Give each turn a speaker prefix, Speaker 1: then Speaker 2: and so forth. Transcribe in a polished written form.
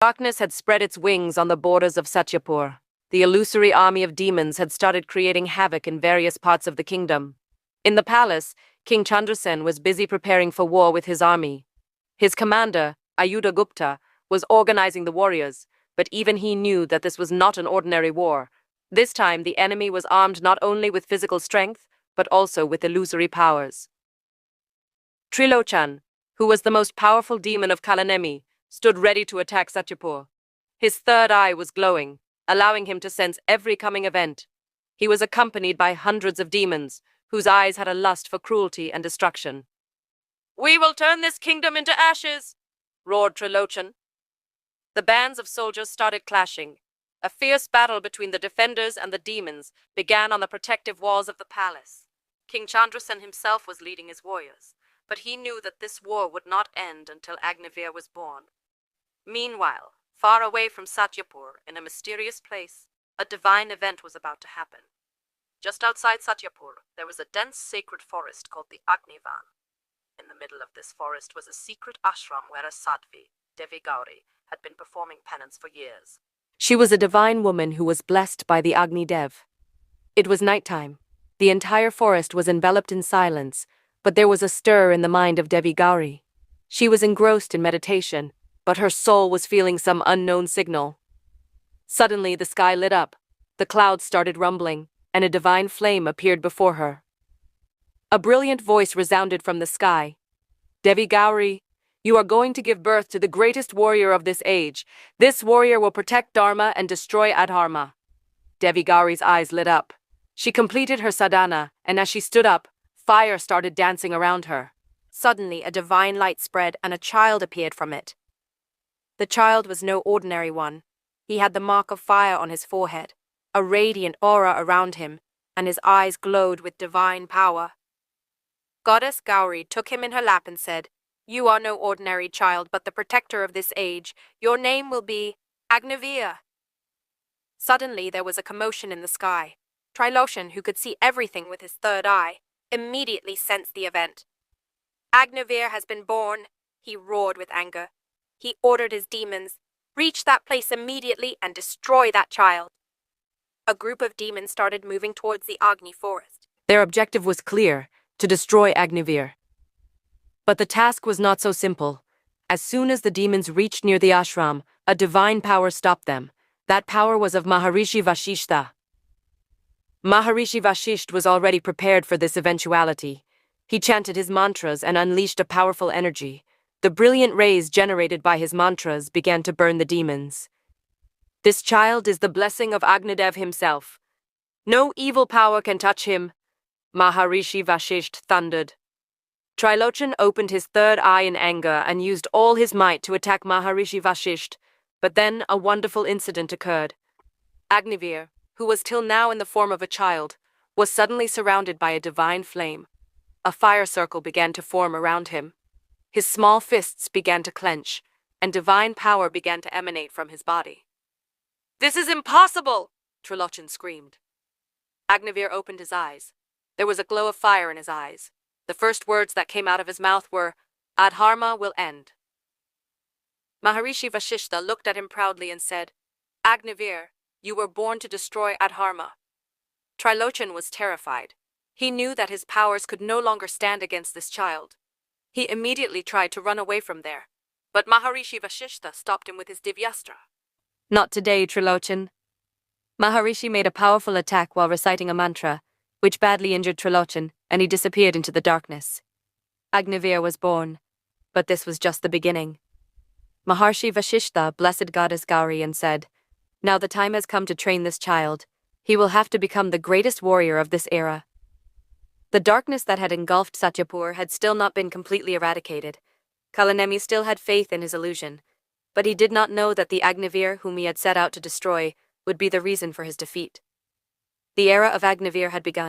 Speaker 1: Darkness had spread its wings on the borders of Satyapur. The illusory army of demons had started creating havoc in various parts of the kingdom. In the palace, King Chandrasen was busy preparing for war with his army. His commander, Ayuda Gupta, was organizing the warriors, but even he knew that this was not an ordinary war. This time, the enemy was armed not only with physical strength, but also with illusory powers. Trilochan, who was the most powerful demon of Kalanemi, stood ready to attack Satyapur. His third eye was glowing, allowing him to sense every coming event. He was accompanied by hundreds of demons, whose eyes had a lust for cruelty and destruction. "We will turn this kingdom into ashes!" roared Trilochan. The bands of soldiers started clashing. A fierce battle between the defenders and the demons began on the protective walls of the palace. King Chandrasen himself was leading his warriors, but he knew that this war would not end until Agnivir was born. Meanwhile, far away from Satyapur, in a mysterious place, a divine event was about to happen. Just outside Satyapur, there was a dense sacred forest called the Agnivan. In the middle of this forest was a secret ashram where a Sadhvi, Devi Gauri, had been performing penance for years. She was a divine woman who was blessed by the Agni Dev. It was nighttime. The entire forest was enveloped in silence, but there was a stir in the mind of Devi Gauri. She was engrossed in meditation, but her soul was feeling some unknown signal. Suddenly, the sky lit up, the clouds started rumbling, and a divine flame appeared before her. A brilliant voice resounded from the sky. "Devi Gauri, you are going to give birth to the greatest warrior of this age. This warrior will protect Dharma and destroy Adharma." Devi Gauri's eyes lit up. She completed her sadhana, and as she stood up, fire started dancing around her. Suddenly, a divine light spread and a child appeared from it. The child was no ordinary one. He had the mark of fire on his forehead, a radiant aura around him, and his eyes glowed with divine power. Goddess Gauri took him in her lap and said, "You are no ordinary child, but the protector of this age. Your name will be Agnivir." Suddenly, there was a commotion in the sky. Trilochan, who could see everything with his third eye, immediately sensed the event. "Agnivir has been born," he roared with anger. He ordered his demons, "Reach that place immediately and destroy that child." A group of demons started moving towards the Agni forest. Their objective was clear, to destroy Agnivir. But the task was not so simple. As soon as the demons reached near the ashram, a divine power stopped them. That power was of Maharishi Vashishta. Maharishi Vashisht was already prepared for this eventuality. He chanted his mantras and unleashed a powerful energy. The brilliant rays generated by his mantras began to burn the demons. "This child is the blessing of Agnidev himself. No evil power can touch him," Maharishi Vashisht thundered. Trilochan opened his third eye in anger and used all his might to attack Maharishi Vashisht, but then a wonderful incident occurred. Agnivir, who was till now in the form of a child, was suddenly surrounded by a divine flame. A fire circle began to form around him. His small fists began to clench, and divine power began to emanate from his body. "This is impossible!" Trilochan screamed. Agnivir opened his eyes. There was a glow of fire in his eyes. The first words that came out of his mouth were, "Adharma will end." Maharishi Vashishta looked at him proudly and said, "Agnivir, you were born to destroy Adharma." Trilochan was terrified. He knew that his powers could no longer stand against this child. He immediately tried to run away from there, but Maharishi Vashishta stopped him with his Divyastra. "Not today, Trilochan." Maharishi made a powerful attack while reciting a mantra, which badly injured Trilochan, and he disappeared into the darkness. Agnivir was born, but this was just the beginning. Maharishi Vashishta blessed Goddess Gauri and said, "Now the time has come to train this child. He will have to become the greatest warrior of this era." The darkness that had engulfed Satyapur had still not been completely eradicated. Kalanemi still had faith in his illusion, but he did not know that the Agnivir whom he had set out to destroy would be the reason for his defeat. The era of Agnivir had begun.